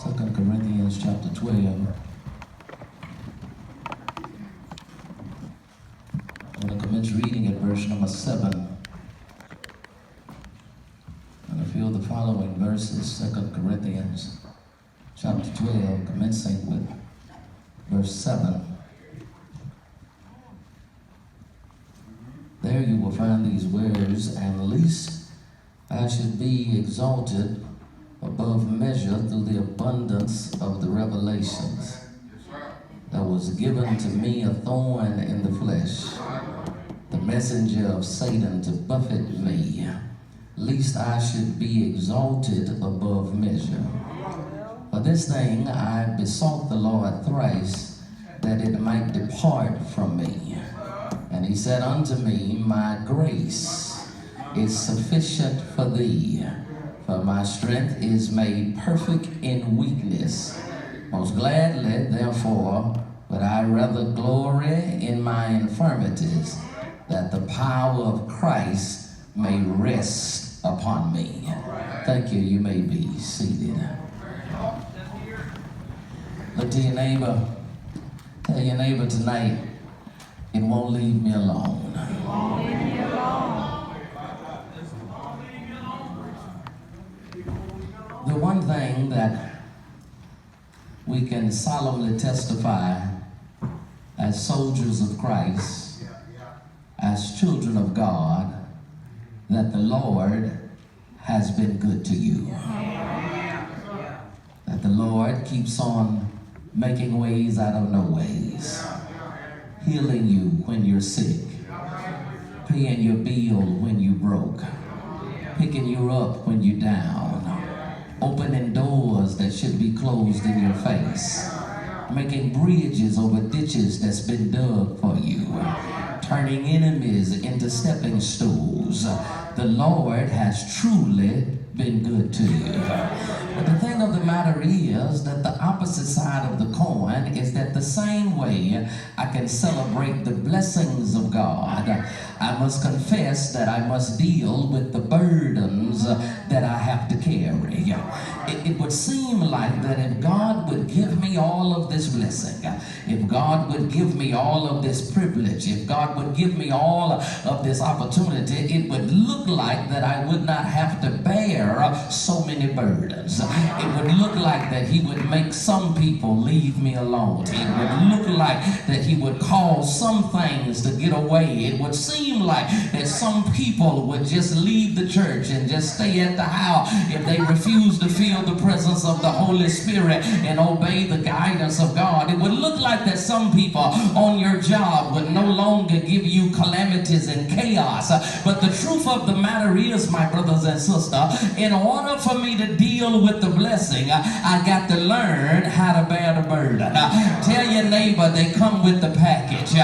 2 Corinthians chapter 12. I'm going to commence reading at verse number 7. And I feel the following verses, 2 Corinthians chapter 12, commencing with verse 7. There you will find these words, and least I should be exalted above measure through the abundance of the revelations. There was given to me a thorn in the flesh, the messenger of Satan to buffet me, lest I should be exalted above measure. For this thing I besought the Lord thrice, that it might depart from me. And he said unto me, my grace is sufficient for thee, for my strength is made perfect in weakness. Most gladly, therefore, would I rather glory in my infirmities, that the power of Christ may rest upon me. Thank you. You may be seated. Look to your neighbor. Tell your neighbor tonight, it won't leave me alone. It won't leave me alone. The one thing that we can solemnly testify as soldiers of Christ, as children of God, that the Lord has been good to you. That the Lord keeps on making ways out of no ways, healing you when you're sick, paying your bill when you broke, picking you up when you're down, opening doors that should be closed in your face, making bridges over ditches that's been dug for you, turning enemies into stepping stools. The Lord has truly been good to you. But the thing of the matter is that the opposite side of the coin is that the same way I can celebrate the blessings of God, I must confess that I must deal with the burdens that I have to carry. It would seem like that if God would give me all of this blessing, if God would give me all of this privilege, if God would give me all of this opportunity, it would look like that I would not have to bear so many burdens. It would look like that he would make some people leave me alone. It would look like that he would cause some things to get away. It would seem like that some people would just leave the church and just stay at the house if they refuse to feel the presence of the Holy Spirit and obey the guidance of God. It would look like that some people on your job would no longer give you calamities and chaos. But the truth of the matter is, my brothers and sisters, in order for me to deal with the blessing, I got to learn how to bear the burden. Tell your neighbor they come with the package.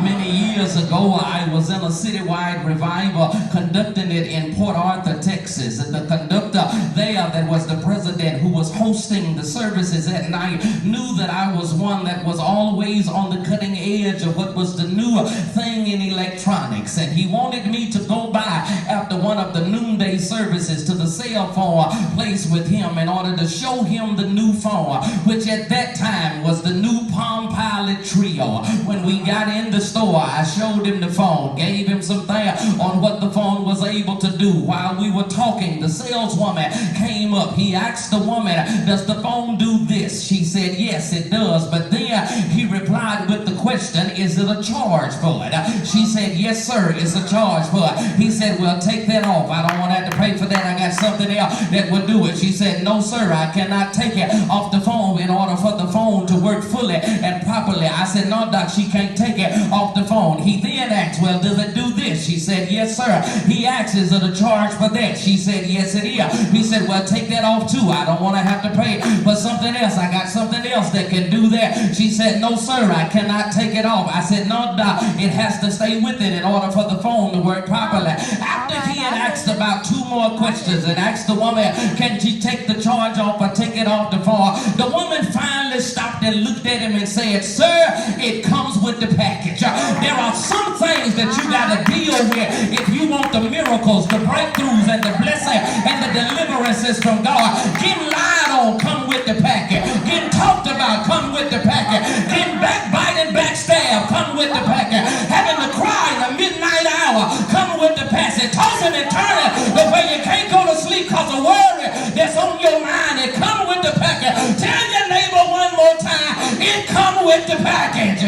Many years ago, I was in a citywide revival conducting it in Port Arthur, Texas. And the conductor there, that was the president who was hosting the services at night, knew that I was one that was always on the cutting edge of what was the new thing in electronics. And he wanted me to go by after one of the noonday services to the cell phone place with him in order to show him the new phone, which at that time was the new Palm Pilot Trio. When we got in the store, I showed him the phone, gave him some thing on what the phone was able to do. While we were talking, the saleswoman came up. He asked the woman, does the phone do this? She said, yes, it does. But then he replied with the question, is it a charge for it? She said, yes, sir, it's a charge for it. He said, well, take that off. I don't want to have to pay for that. I got something else that would do it. She said, no, sir, I cannot take it off the phone in order for the phone to work fully and properly. I said, no, doc, she can't take it off the phone. He then asked, well, does it do this? She said, yes, sir. He asked, is it a charge for that? She said, yes, it is. He said, well, take that off too. I don't want to have to pay for something else. I got something else that can do that. She said, no, sir, I cannot take it off. I said, no, doc, it has to stay with it in order for the phone to work properly. After he had asked about 2 more questions and asked the woman, can she take the charge off or take it off the phone? The woman finally stopped and looked at him and said, sir, it comes with the package. There are some things that you got to deal with if you want the miracles, the breakthroughs, and the blessing and the deliverances from God. Getting lied on come with the package. the package.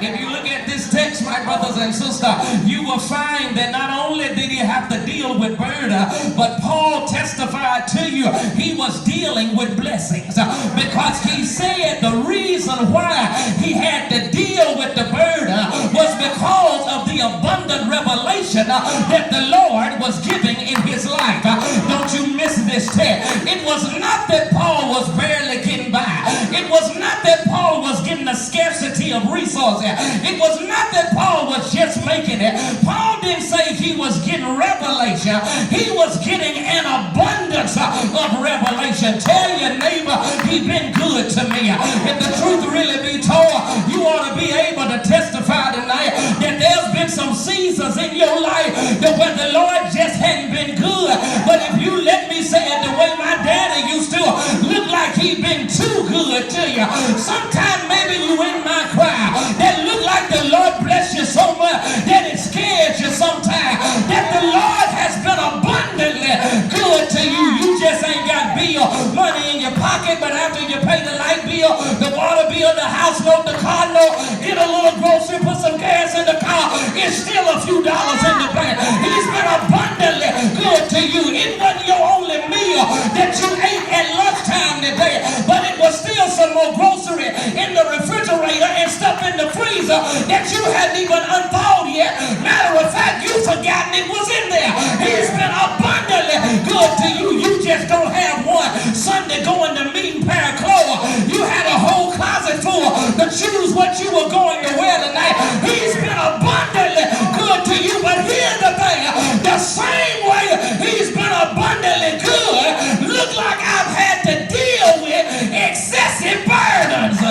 If you look at this text, my brothers and sisters, you will find that not only did he have to deal with burden, but Paul testified to you he was dealing with blessings, because he said the reason why he had to deal with the burden was because of the abundant revelation that the Lord was giving in his life. Don't you miss this text. It was not that Paul was barely getting by. It was not that Paul was getting a scarcity of resources. It was not that Paul was just making it. Paul didn't say he was getting revelation. He was getting an abundance of revelation. Tell your neighbor, he been good to me. If the truth really be told, you ought to be able to testify tonight that there's been some seasons in your life that when the Lord just hadn't been good. But if you let me say it the way my daddy used to, look like he been too good to you. Sometimes maybe you in my choir that look like the Lord bless you so much that it scares you sometimes. That the Lord has been abundantly good to you. You just ain't got bill money in your pocket, but after you pay the light bill, the water bill, the house note, the car note, get a little grocery, put some gas in the car, it's still a few dollars in the bank. He's been abundantly good to you. It wasn't your only meal that you ate at lunchtime today, but it was still some more grocery in the refrigerator and stuff in the freezer that you hadn't even unthawed yet. Matter of fact, you forgotten it was in there. He's been abundantly good to you. You just don't have one Sunday going to meeting pair of clothes. You had a whole closet full to choose what you were going to wear tonight. He's been abundantly good to you. But here's the thing, the same way he's been abundantly good, look like I've had to deal with excessive burdens.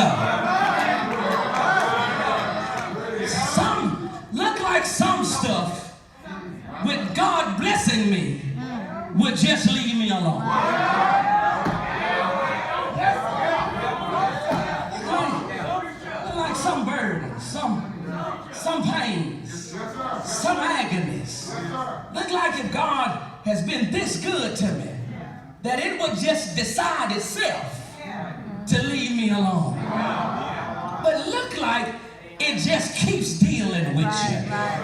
Some stuff with God blessing me would just leave me alone. Like some burdens, some pains, some agonies. Look like if God has been this good to me, that it would just decide itself to leave me alone. But look like it just keeps dealing with you.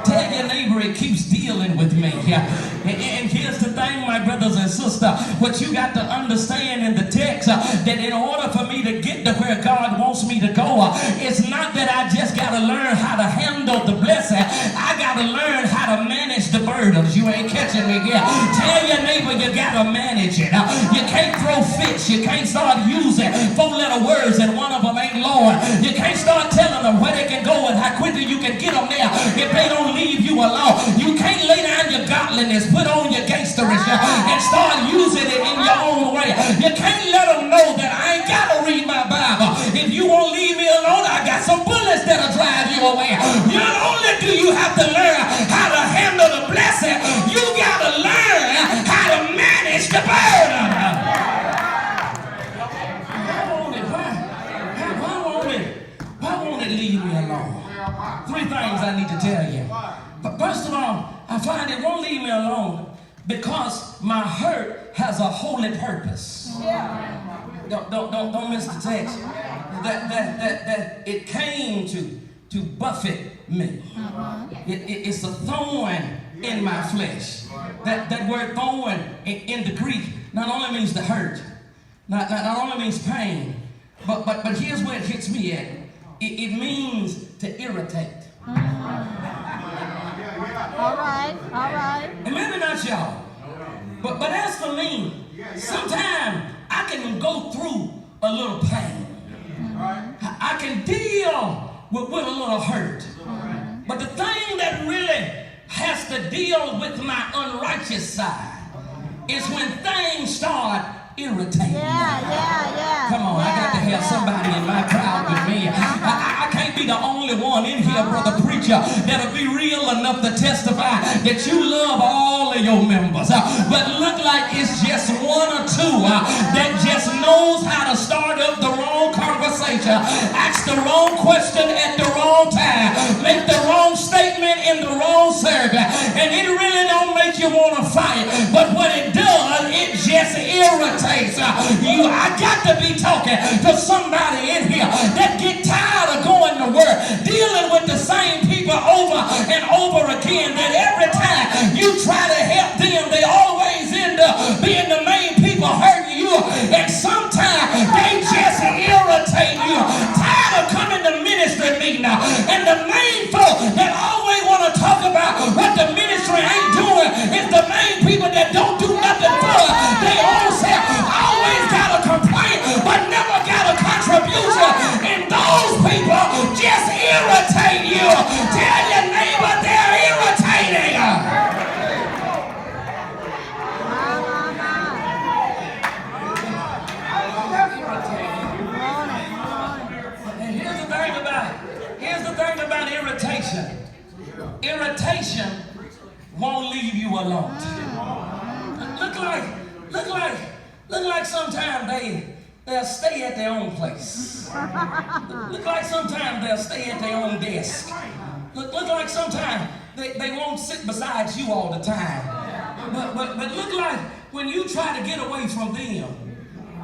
Tell your neighbor it keeps dealing with me. And here's the thing, my brothers and sisters, what you got to understand in the text, that in order for me to get to where God wants me to go, it's not that I just got to learn how to handle the blessing. I got to learn how to manage the burdens. You ain't catching me here. Tell your neighbor you got to manage it. You can't throw fits. You can't start using 4-letter words and one of them ain't Lord. You can't start telling them where they can go and how quickly you can get them there if they don't leave you alone. You can't lay down your godliness, put on your gangsterism, and start using it in your own way. You can't let them know that I ain't got to read my Bible. If you won't leave me alone, I got some bullets that'll drive you away. Not only do you have to learn how to handle the blessing, you got to learn how to manage the burden. Why won't it leave me alone? 3 things I need to tell you. But first of all, I find it won't leave me alone because my hurt has a holy purpose. Don't miss the text. That it came to buffet me. It's a thorn in my flesh. That word thorn in the Greek not only means to hurt, not only means pain, but here's where it hits me at. It means to irritate. All right. And maybe not y'all. But as for me, sometimes I can go through a little pain. I can deal with a little hurt. But the thing that really has to deal with my unrighteous side is when things start irritating. Come on, I got to have somebody in my crowd with me. I can't be the only one in here, brother preacher, that'll be real enough to testify that you love all of your members. But look like it's just 1 or 2 that just knows how to start up the wrong conversation, ask the wrong question at the wrong time, make the wrong statement in the wrong service, and it really don't make you want to fight. But what it does, it just irritates you. I got to be talking to somebody in here that get being that every time you try to help them, they always end up being the main people hurting you, and sometimes they just irritate you. Tired of coming to ministry meeting now, and the main folk that always want to talk about what the ministry ain't doing is the main people that don't do nothing for us. They all say, always got a complaint, but never got a contribution, and those people just irritate you. Tell your neighbor they're irritating. And here's the thing about irritation. Irritation won't leave you alone. Look like sometimes they'll stay at their own place. Look like sometimes they'll stay at their own desk. Look like sometimes they won't sit beside you all the time. But look like when you try to get away from them,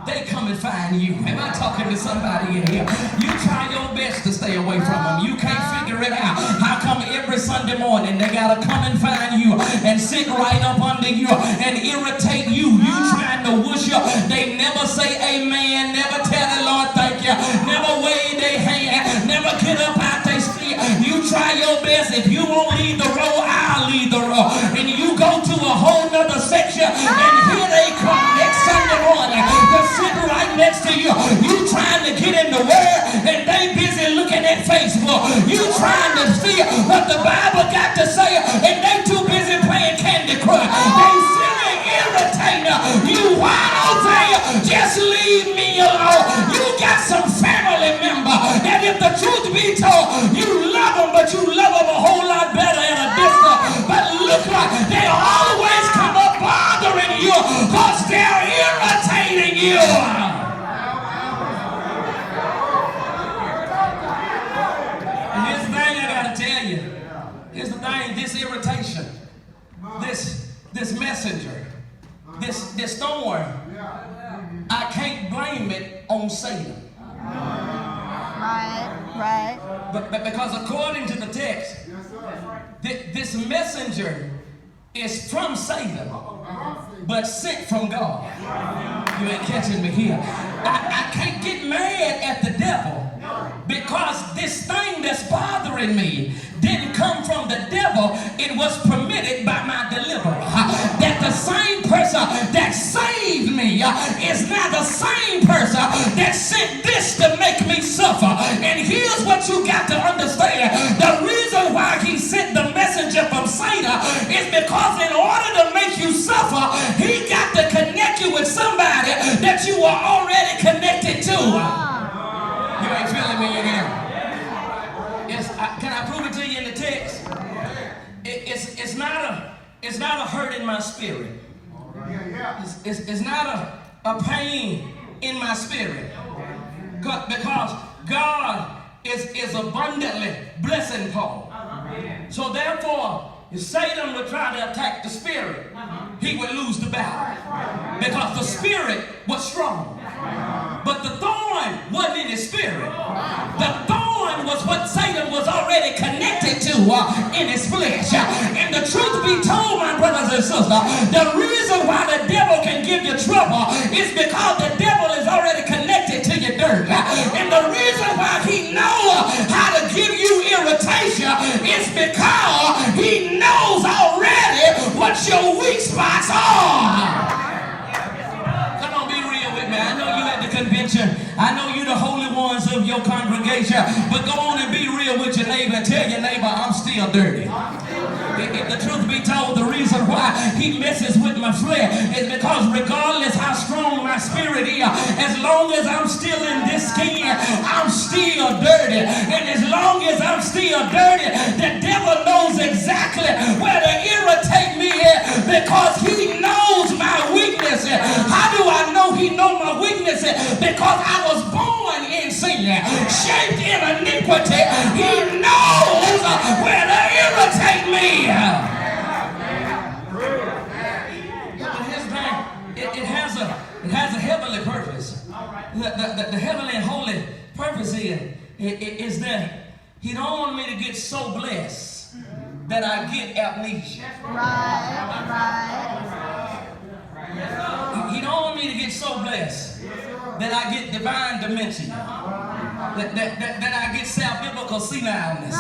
they come and find you. Am I talking to somebody in here? You try your best to stay away from them. You can't figure it out. How come every Sunday morning they gotta come and find you and sit right up under you and irritate you? You trying to worship. They never say amen, never tell the Lord thank you, never wave their hand, never get up out their seat. You try your best. If you won't lead the row, I'll lead the row. And you go to a whole nother section and here they come next Sunday morning. Sitting right next to you. You trying to get in the word and they busy looking at Facebook. You trying to see what the Bible got to say and they too busy playing Candy Crush. They silly irritating you. Why don't they just leave me alone? You got some family member and if the truth be told, you love them, but you love them a whole lot better at a distance. But look like they always come up bothering you because they're irritating you. And here's the thing I gotta tell you. Here's the thing, this irritation, this messenger, this thorn, I can't blame it on Satan. Right. But because according to the text, this messenger is from Satan, but sent from God. You ain't catching me here. I can't get mad at the devil because this thing that's bothering me didn't come from the devil. It was permitted by my deliverer. That the same person that saved me is now the same person that sent this to make me suffer. And here's what you got to understand. The reason why he sent the messenger from Satan is because in order to make you suffer, he got to connect you with somebody that you were already connected to. You ain't feeling me again. Can I prove it to you in the text? It's not a hurt in my spirit. It's not a pain in my spirit. Because God is abundantly blessing Paul. So therefore, if Satan would try to attack the spirit, he would lose the battle. Because the spirit was strong. But the thorn wasn't in his spirit. The thorn was what Satan was already connected to in his flesh. And the truth be told, my brothers and sisters, the reason why the devil can give you trouble is because the devil is already connected to your dirt. And the reason why he knows how to give you irritation is because he knows already what your weak spots are. Come on, be real with me. I know you at the convention. I know you the holy ones of your congregation. But go on and be real with your neighbor and tell your neighbor, I'm still dirty. If the truth be told, the reason why he messes with my flesh is because regardless how strong my spirit is, as long as I'm still in this skin, I'm still dirty. And as long as I'm still dirty, the devil knows exactly where to irritate me at because he knows my weaknesses. How do I know he knows my weaknesses? Because I was born in sin, shaped in iniquity. He knows where to irritate me. But his thing, it has a heavenly purpose. The heavenly and holy purpose is that he don't want me to get so blessed that I get amnesia. He don't want me to get so blessed that I get divine dementia, that I get self-biblical senileness,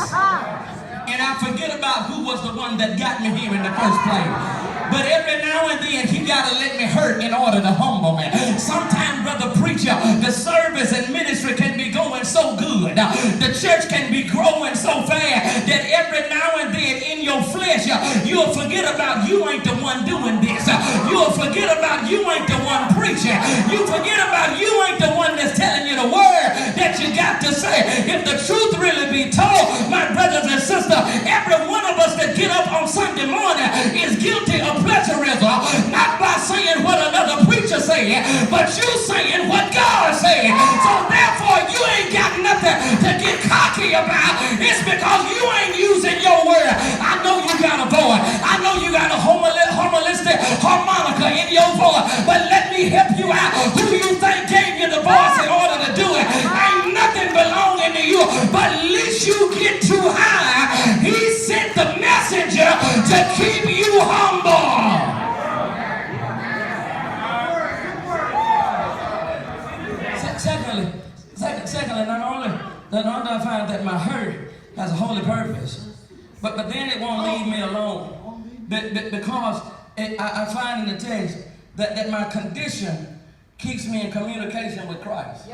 and I forget about who was the one that got me here in the first place. But every now and then he gotta let me hurt in order to humble me. Sometimes, brother preacher, the service and ministry can be going so good, the church can be growing so fast that every now and then in your flesh you'll forget about you ain't the one doing this. You'll forget about you ain't the one preaching. You forget about you ain't the one that's telling you the word that you got to say. If the truth really be told, my brothers and sisters, every one of us that get up on Sunday morning is guilty of plagiarism, not by saying what another preacher said, but you saying what God said. So therefore you ain't got nothing to get cocky about. It's because you ain't using your word. I know you got a voice. I know you got a homolistic harmonica in your voice, but let me help you out. Who you think gave you the voice in order to do it? Ain't nothing belonging to you, but at least you get too high. He sent the messenger to keep you humble. Secondly, not only I find that my hurt has a holy purpose, but then it won't leave me alone. Because I find in the text that my condition keeps me in communication with Christ.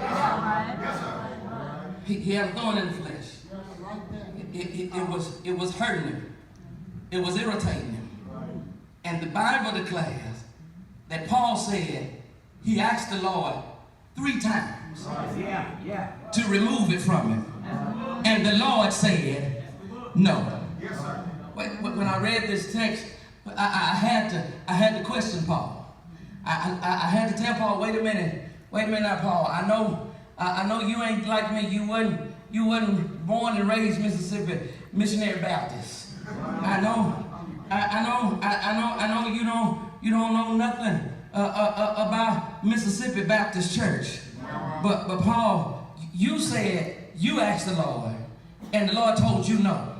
He had a thorn in the flesh. It was hurting him. It was irritating him. And the Bible declares that Paul said he asked the Lord 3 times to remove it from him. And the Lord said no. When I read this text, I had to question Paul. I had to tell Paul, wait a minute now, Paul. I know you ain't like me. You wasn't born and raised Mississippi missionary Baptist. I know you don't know nothing about Mississippi Baptist Church. But Paul, you said you asked the Lord, and the Lord told you no.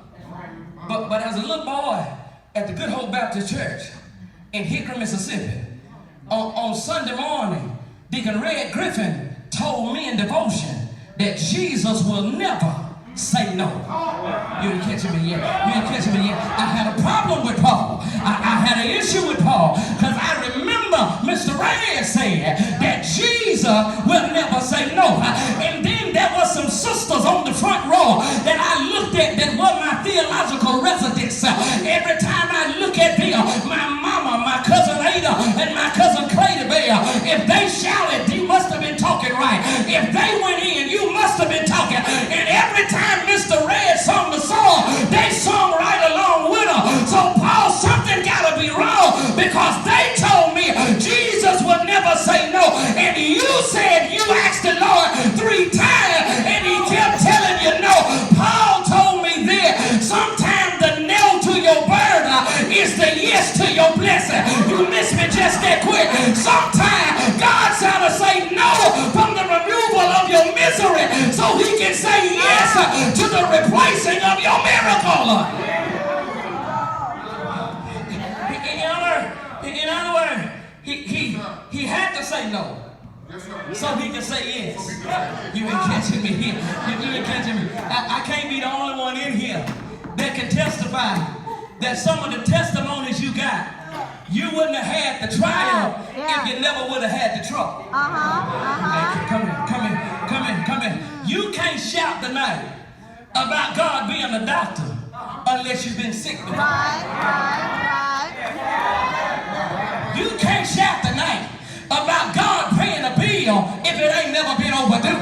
But as a little boy at the Good Hope Baptist Church in Hickory, Mississippi, on Sunday morning, Deacon Red Griffin told me in devotion that Jesus will never say no. You ain't catching me yet. I had a problem with Paul. I had an issue with Paul because I remember Mr. Red said that Jesus will never say no. And then there were some sisters on the front row that I looked at that were my theological residents. Every time I look at them, my mama, my cousin Ada, and my cousin Clay Bear, if they shouted, you must have been talking right. If they went in, you must have been talking. And every time Mr. Red sung the song, they sung right along with her. So Paul, something gotta be wrong because they told me Jesus would never say no. And you said you asked the Lord 3 times and he kept telling you no. Paul told me this. Sometimes the no to your burden is the yes to your blessing. You missed me just that quick. Sometimes God's trying to say no from the removal of your misery so he can say yes to the replacing of your miracle. In other words, he had to say no so he can say yes. You ain't catching me here. You ain't catching me. I can't be the only one in here that can testify that some of the testimonies you got, you wouldn't have had the trial if you never would have had the trouble. Come here. You can't shout tonight about God being a doctor unless you've been sick before. You can't shout tonight about God paying a bill if it ain't never been overdue.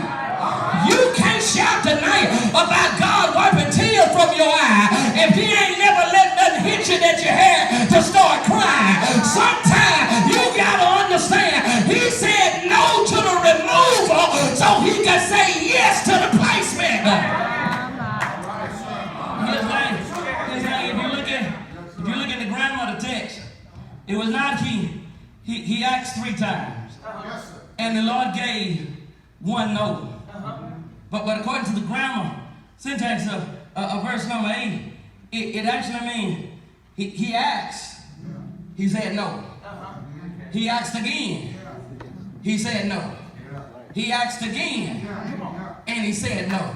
You can't shout tonight about God wiping tears from your eye if he ain't never let nothing hit you that you had to start crying. Sometimes you gotta understand, he said no to the removal so he can say yes to the placement. If you look at the grammar of the text, it was not he asked 3 times, and the Lord gave 1 no. But according to the grammar syntax of verse number 8, It actually means he asked. He said no. He asked again. He said no. He asked again. And he said no.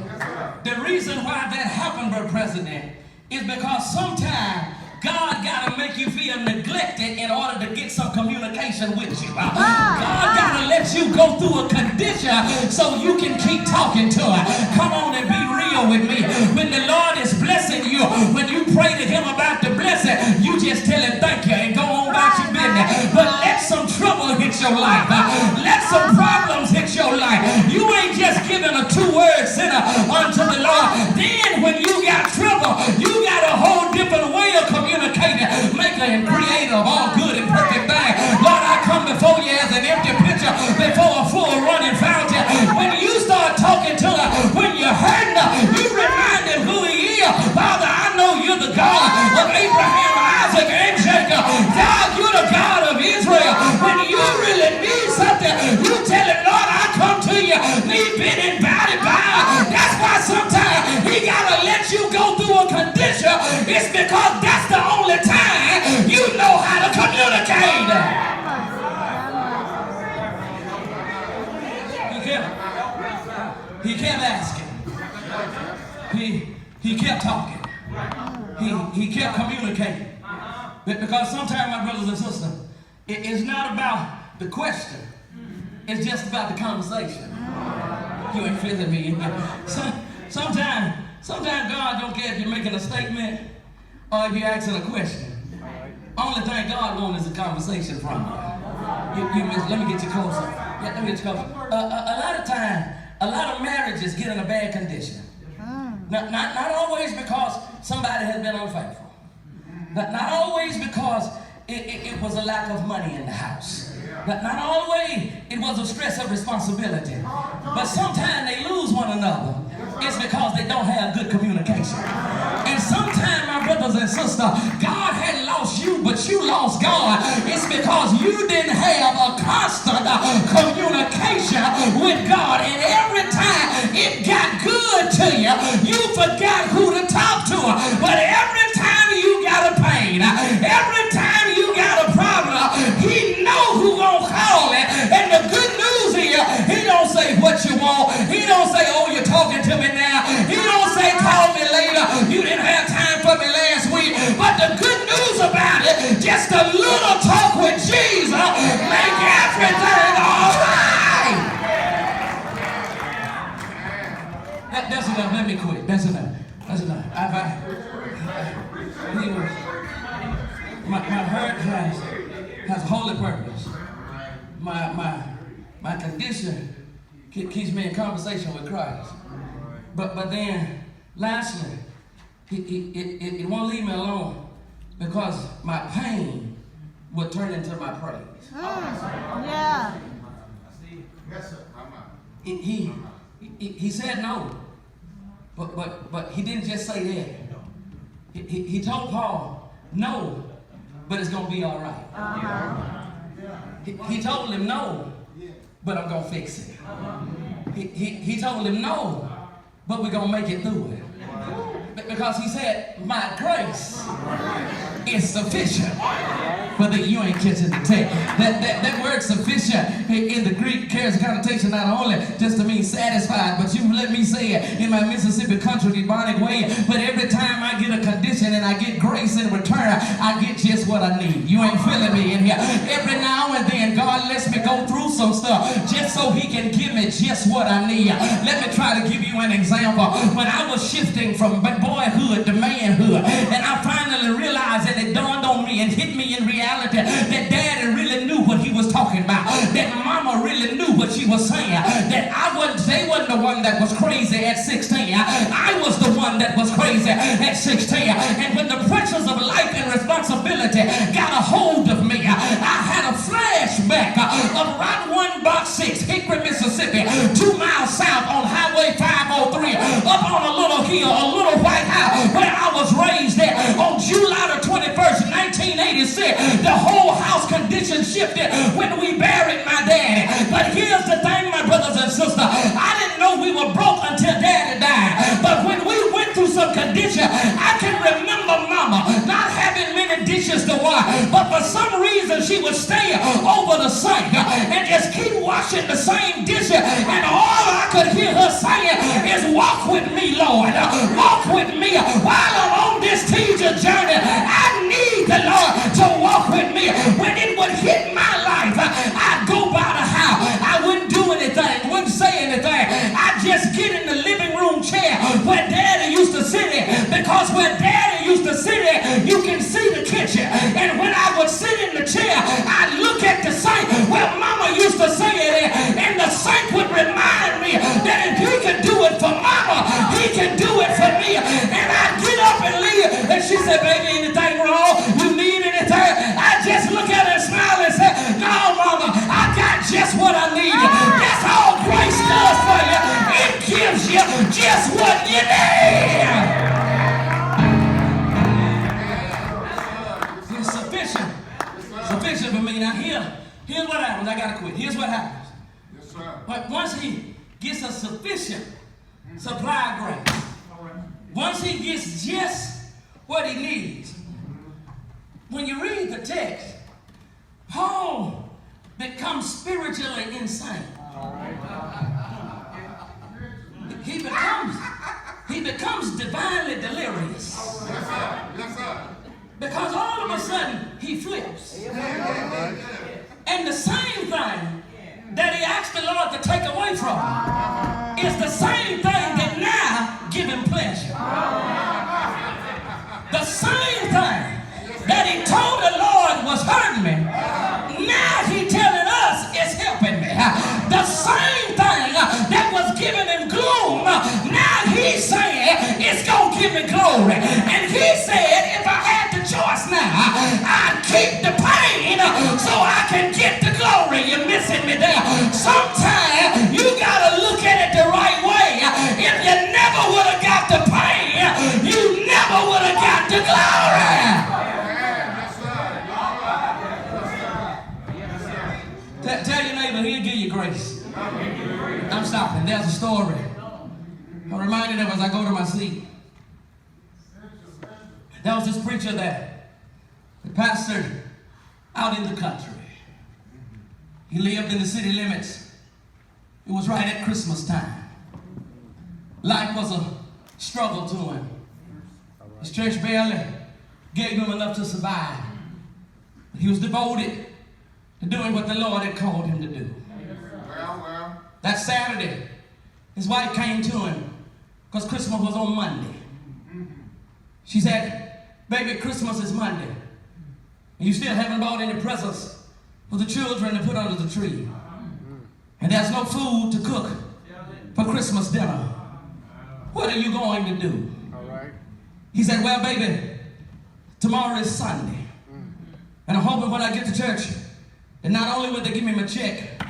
The reason why that happened, Brother President, is because sometimes God got to make you feel neglected in order to get some communication with you. God got to let you go through a condition so you can keep talking to Him. Come on and be real with me. When the Lord is blessing you, when you pray to Him about the blessing, you just tell Him thank you and go on about your business. But let some trouble hit your life. Let some problems hit your life. You ain't just giving a two-word sinner unto the Lord. Then when you got trouble, you got a whole different way of communicating, maker and creator of all good and perfect things. Lord, I come before you as an empty pitcher, before a full running fountain. When you start talking to her, when you're hurting her, you remind him who He is. Father, I know you're the God of Abraham, Isaac, and Jacob. God, you're the God of Israel. When you really need something, you tell him, Lord, I come to you, me been invited by. That's why sometimes He got to let you go through a condition. It's because that's the only time you know how to communicate. He kept asking. He kept talking. He kept communicating. Because sometimes, my brothers and sisters, it's not about the question. It's just about the conversation. You ain't feeling me. Sometimes God don't care if you're making a statement or if you're asking a question. Only thing God wants is a conversation from you. Let me get you closer. Let me get you closer. A lot of marriages get in a bad condition. Not always because somebody has been unfaithful. Not always because it was a lack of money in the house. Not always it was a stress of responsibility. But sometimes they lose one another. It's because they don't have good communication. And sometimes, my brothers and sisters, God had lost you, but you lost God. It's because you didn't have a constant communication with God. And every time it got good to you, you forgot who to talk to. But every time you got a pain, every time you got a problem, He know who gonna call it. And the good news is, He don't say what you want. He don't say, oh, you're talking to me now. He don't say, call me later. You didn't have time for me last week. But the good news about it, just a little talk with Jesus make everything all right. That's enough. Let me quit. That's enough. My hurt has a holy purpose. My condition keeps me in conversation with Christ. But then, lastly, it won't leave me alone because my pain will turn into my praise. Yeah. He said no, but he didn't just say that. He told Paul, no, but it's gonna be all right. He told him no, but I'm gonna fix it. He told him no, but we're gonna make it through it. Because he said, my grace is sufficient. But you ain't catching the text. That word sufficient in the Greek carries a connotation not only just to mean satisfied, but you let me say it in my Mississippi country demonic way. But every time I get a condition and I get grace in return, I get just what I need. You ain't feeling me in here. Every now and then God lets me go through some stuff just so He can give me just what I need. Let me try to give you an example. When I was shifting from boyhood to manhood, and I finally realized that it dawned on me and hit me in reality that Daddy really knew what he was talking about, that Mama really knew what she was saying, that they wasn't the one that was crazy at 16. I was the one that was crazy at 16. And when the pressures of life and responsibility got a hold of me, I had a flashback of Route 1-6, Hickory, Mississippi, 2 miles south on Highway 503, up on a little hill, a little white house where I was raised there. On July the 21st, 1986, the whole house condition shifted when we buried my daddy. But here's the thing, my brothers and sisters, I didn't know we were broke until Daddy died. But when we went through some condition, I can remember as to why. But for some reason, she would stay over the sink and just keep washing the same dishes. And all I could hear her saying is, walk with me, Lord. Walk with me while I'm on this teacher journey. I need the Lord to walk with me. When it would hit my life, I'd go by the house. I wouldn't do anything, wouldn't say anything. I'd just get in the living room chair where Daddy used to sit in. Because where Daddy used to sit in, you can see the kitchen. And when I would sit in the chair, I'd look at the sink where Mama used to say it in. And the sink would remind me that if he can do it for Mama, he can do it for me. And I'd get up and leave. And she said, baby, anything wrong? You need anything? I just look at her and smile and say, no, Mama, I got just what I need. That's all grace does for you. It gives you just what you need. It's sufficient. Sufficient for me. Now here's what happens. I gotta quit. Here's what happens. Yes, sir. But once he gets a sufficient supply of grace, once he gets just what he needs, when you read the text, Paul becomes spiritually insane. He becomes divinely delirious. Yes, sir. Yes, sir. Because all of a sudden he flips. And the same thing that he asked the Lord to take away from him is the same thing that now give him pleasure. The same thing that he told the Lord was hurting me, now he telling us it's helping me. The same thing that was giving him gloom, now he's saying it's going to give me glory. And he said, if I had the choice now, I'd keep the pain so I can get the glory. You're missing me there. Sometimes you got to look at it the right way. If you never would have got the pain, you never would have got the glory. Tell your neighbor, he'll give you grace. I'm stopping. There's a story I'm reminded of as I go to my seat. There was this preacher that pastored out in the country. He lived in the city limits. It was right at Christmas time. Life was a struggle to him. His church barely gave him enough to survive. But he was devoted to doing what the Lord had called him to do. Well. That Saturday, his wife came to him because Christmas was on Monday. She said, baby, Christmas is Monday. And you still haven't bought any presents for the children to put under the tree. And there's no food to cook for Christmas dinner. What are you going to do? All right. He said, well, baby, tomorrow is Sunday. And I'm hoping when I get to church, and not only will they give me my check,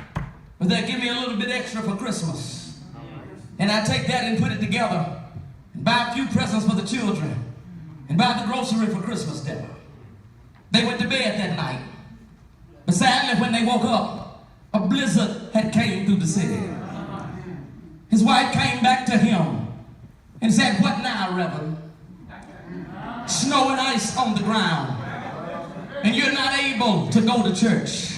but they'll give me a little bit extra for Christmas. And I take that and put it together and buy a few presents for the children and buy the grocery for Christmas dinner. They went to bed that night. But sadly, when they woke up, a blizzard had came through the city. His wife came back to him and said, what now, Reverend? Snow and ice on the ground. And you're not able to go to church.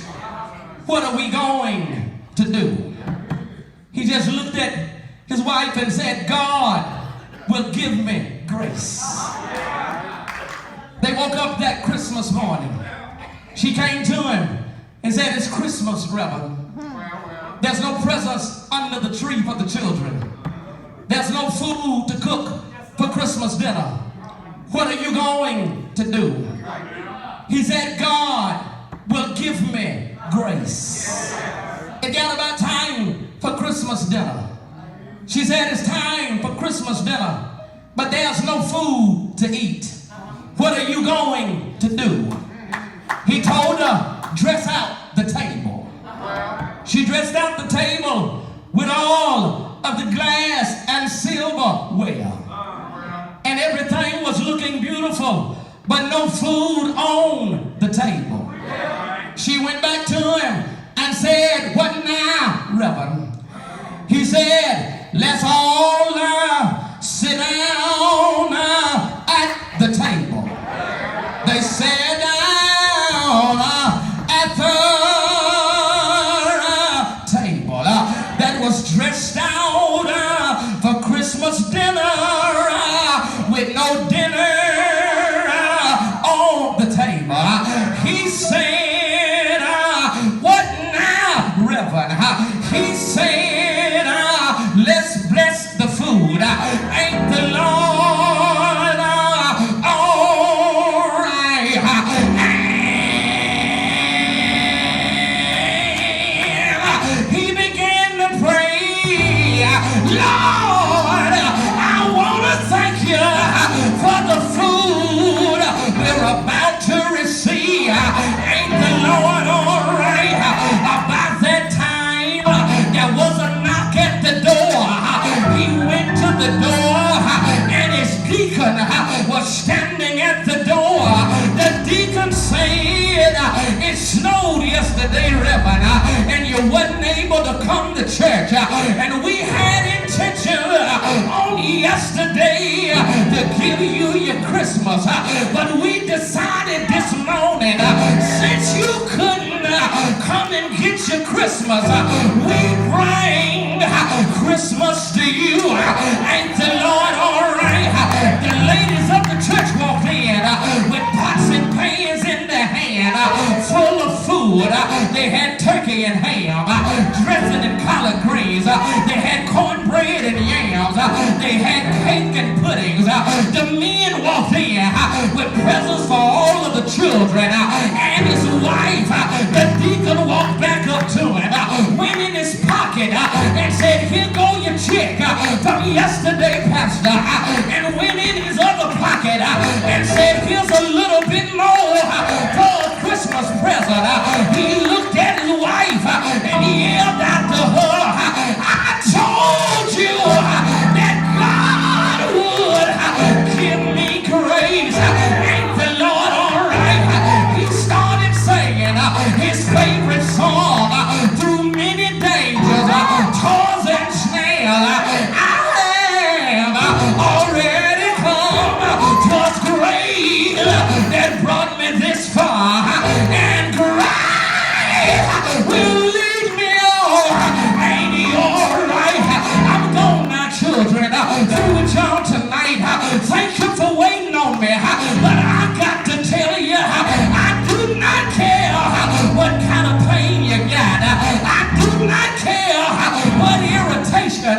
What are we going to do? He just looked at his wife and said, God will give me grace. They woke up that Christmas morning. She came to him and said, it's Christmas, Reverend. There's no presents under the tree for the children. There's no food to cook for Christmas dinner. What are you going to do? He said, God will give me grace. It got about time for Christmas dinner. She said, it's time for Christmas dinner, but there's no food to eat. What are you going to do? He told her, dress out the table. She dressed out the table with all of the glass and silverware. And everything was looking beautiful, but no food on the table. She went back to him and said, what now, Reverend? He said, let's all sit down at the table. They sat down he began to pray, Lord, I want to thank you for the food we're about to receive. Ain't the Lord all right? About that time, there was a knock at the door. He went to the door, and his deacon was standing at the door. The deacon said, it snowed yesterday, Reverend, and you wasn't able to come to church. And we had intention on yesterday to give you your Christmas. But we decided this morning, since you couldn't come and get your Christmas, we bring Christmas to you. Ain't the Lord all right? The ladies of the church walked in with pots and pans in their hand, full of food. They had turkey and ham, dressing and collard greens. They had cornbread and yams. They had cake and puddings. The men walked in with presents for all of the children. And his wife, the deacon, walked back up to him, went in his pocket and said, here go your check from yesterday, Pastor. And went in his other pocket and said, here's a little bit more for a Christmas present. He looked at his wife and he yelled out to her, I told you that God would give me grace. Ain't the Lord all right? He started singing his favorite song, through many dangers, toils and snares. I have already come. 'Twas grace that brought me this far, and grace will lead me on. Ain't he all right? I'm gone now, children, through with y'all tonight. Thank you for waiting on me, but I got to tell you, I do not care what kind of pain you got. I do not care what irritation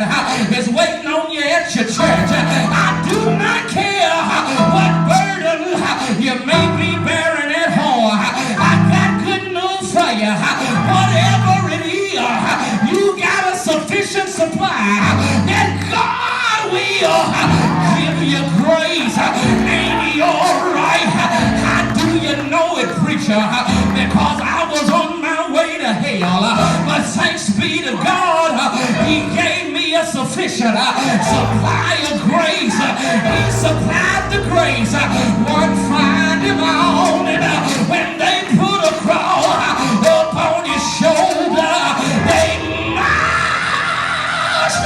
is waiting on you at your church. I do not care what burden you may be bearing at home. I got good news for you. Whatever it is, you got a sufficient supply that God will give you grace. Ain't he all right? How do you know it, preacher? Because I was on my way to hell, but thanks be to God, he gave me a sufficient supply of grace. He supplied the grace one Friday morning when they put a cross up on his shoulder. They marched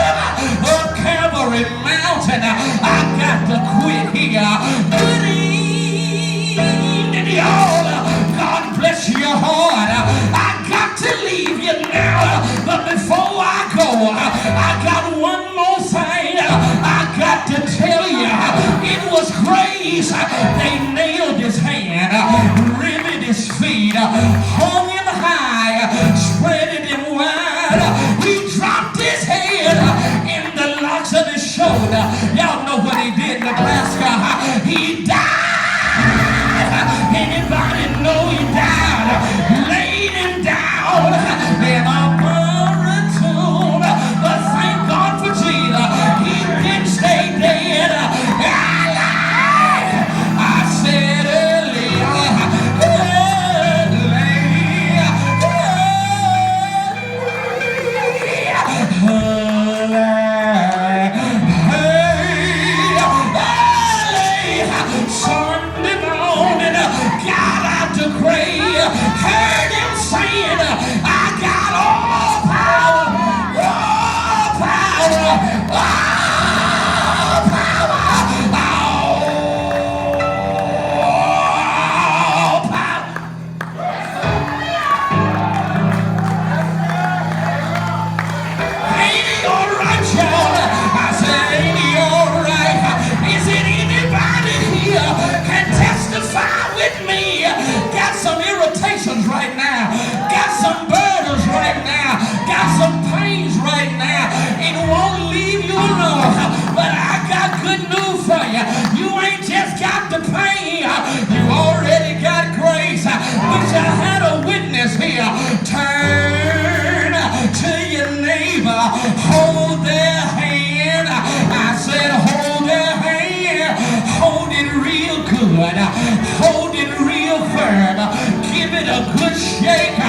up Calvary Mountain. I got to quit here. Good evening, y'all. God bless your heart. I got to leave you now, but before I go, I got one more thing I got to tell you. It was grace. They nailed his hand, riveted his feet, hung him high, spread him wide. He dropped his head in the locks of his shoulder. Y'all know what he did, Nebraska. He died. Anybody know he died? Laid him down in a burial tomb. But thank God for Jesus, he didn't stay dead. I said earlier, laid a good shake.